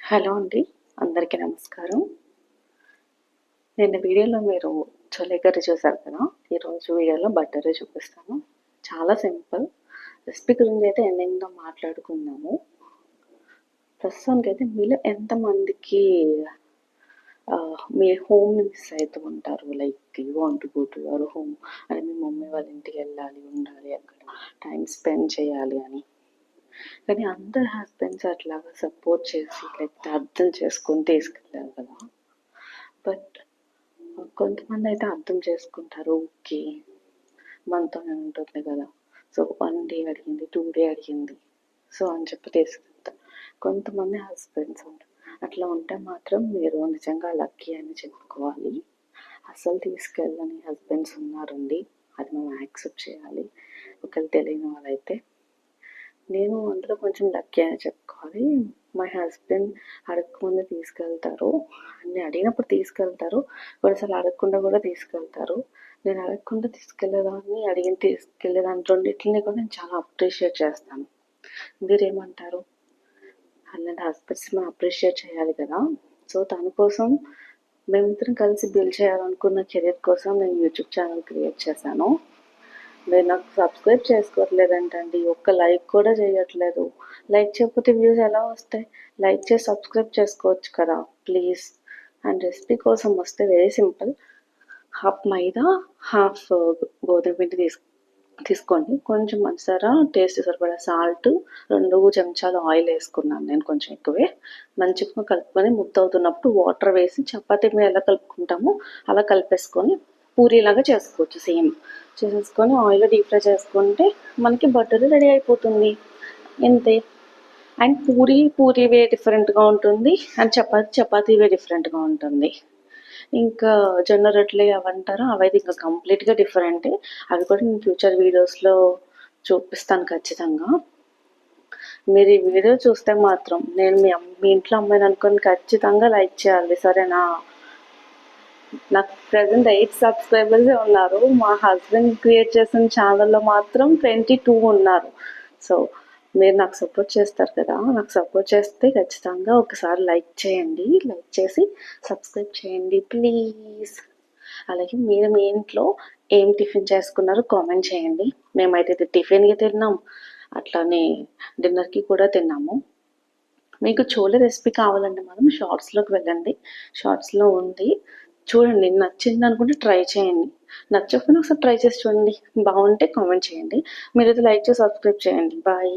Hello అండి, అందరికీ నమస్కారం. నిన్న వీడియోలో మీరు చోలే కర్రీ చూసారు కదా. ఈరోజు వీడియోలో బటర్ చూపిస్తాను. చాలా సింపుల్ రెసిపీ గురించి అయితే ఎండింగ్లో మాట్లాడుకుందాము. ప్రస్తుతానికైతే మీలో ఎంతమందికి మీ హోమ్ని మిస్ అవుతూ ఉంటారు? Like you want to go to your home అని, మీ మమ్మీ వాళ్ళ ఇంటికి వెళ్ళాలి, ఉండాలి, అక్కడ టైం స్పెండ్ చేయాలి అని. కానీ అందరు హస్బెండ్స్ అట్లాగా సపోర్ట్ చేసి లేకపోతే అర్థం చేసుకొని తీసుకెళ్ళారు కదా. బట్ కొంతమంది అయితే అర్థం చేసుకుంటారు, ఓకే మనతోనే ఉంటుంది కదా, సో 1 డే అడిగింది, 2 డే అడిగింది, సో అని చెప్పి తీసుకెళ్తారు. కొంతమంది హస్బెండ్స్ ఉంటారు. అట్లా ఉంటే మాత్రం మీరు నిజంగా లక్కీ అని చెప్పుకోవాలి. అస్సలు తీసుకెళ్ళని హస్బెండ్స్ ఉన్నారండి, అది మనం యాక్సెప్ట్ చేయాలి. ఒకవేళ తెలియని వాళ్ళైతే నేను అందులో కొంచెం లక్కీ అని చెప్పుకోవాలి. మై హస్బెండ్ అడగకుండా తీసుకెళ్తారు, అన్నీ అడిగినప్పుడు తీసుకెళ్తారు, కొన్నిసార్లు అడగకుండా కూడా తీసుకెళ్తారు. నేను అడగకుండా తీసుకెళ్ళేదాన్ని, అడిగిన తీసుకెళ్ళేదాన్ని, రెండింటిని కూడా నేను చాలా అప్రిషియేట్ చేస్తాను. మీరేమంటారు? అలాంటి హస్బెండ్స్ మనం అప్రిషియేట్ చేయాలి కదా. సో దానికోసం మేమిద్దరం కలిసి బిల్డ్ చేయాలనుకున్న కెరీర్ కోసం నేను యూట్యూబ్ ఛానల్ క్రియేట్ చేశాను. మీరు నాకు సబ్స్క్రైబ్ చేసుకోవట్లేదంటండి, ఒక్క లైక్ కూడా చేయట్లేదు. లైక్ చేయకపోతే వ్యూస్ ఎలా వస్తాయి? లైక్ చేసి సబ్స్క్రైబ్ చేసుకోవచ్చు కదా ప్లీజ్. అండ్ రెసిపీ కోసం వస్తే వెరీ సింపుల్. హాఫ్ మైదా, హాఫ్ గోధుమ పిండి తీసుకోండి. కొంచెం పంచదార, టేస్ట్ సరిపడా సాల్ట్, 2 చెంచాలు ఆయిల్ వేసుకున్నాను నేను, కొంచెం ఎక్కువే. మంచిగా కలుపుకొని ముద్ద అవుతున్నప్పుడు వాటర్ వేసి చపాతీ మీద ఎలా కలుపుకుంటామో అలా కలిపేసుకొని పూరీలాగా చేసుకోవచ్చు. సేమ్ చేసేసుకొని ఆయిల్లో డీప్ ఫ్రై చేసుకుంటే మనకి బటర్ రెడీ అయిపోతుంది, ఇంతే. అండ్ పూరీ వే డిఫరెంట్గా ఉంటుంది, అండ్ చపాతీ వే డిఫరెంట్గా ఉంటుంది. ఇంకా జొన్న రొట్టెలు అవంటారా, అవైతే ఇంకా కంప్లీట్గా డిఫరెంటే. అవి కూడా నేను ఫ్యూచర్ వీడియోస్లో చూపిస్తాను ఖచ్చితంగా. మీరు ఈ వీడియో చూస్తే మాత్రం నేను మీ ఇంట్లో అమ్మాయిని అనుకొని ఖచ్చితంగా లైక్ చేయాలి, సరేనా? నాకు ప్రజెంట్ 8 సబ్స్క్రైబర్సే ఉన్నారు. మా హస్బెండ్ క్రియేట్ చేసిన ఛానల్లో మాత్రం 22 ఉన్నారు. సో మీరు నాకు సపోర్ట్ చేస్తారు కదా, నాకు సపోర్ట్ చేస్తే ఖచ్చితంగా ఒకసారి లైక్ చేయండి, లైక్ చేసి సబ్స్క్రైబ్ చేయండి ప్లీజ్. అలాగే మీరు మీ ఇంట్లో ఏం టిఫిన్ చేసుకున్నారో కామెంట్ చేయండి. మేమైతే ఇది టిఫిన్కి తిన్నాం, అట్లానే డిన్నర్కి కూడా తిన్నాము. మీకు చోలే రెసిపీ కావాలంటే మాత్రం షార్ట్స్లోకి వెళ్ళండి, షార్ట్స్లో ఉంది, చూడండి. నచ్చింది అనుకుంటే ట్రై చేయండి, నచ్చకపోయినా ఒకసారి ట్రై చేసి చూడండి, బాగుంటే కామెంట్ చేయండి. మీరైతే లైక్ చేసి సబ్స్క్రైబ్ చేయండి. బాయ్.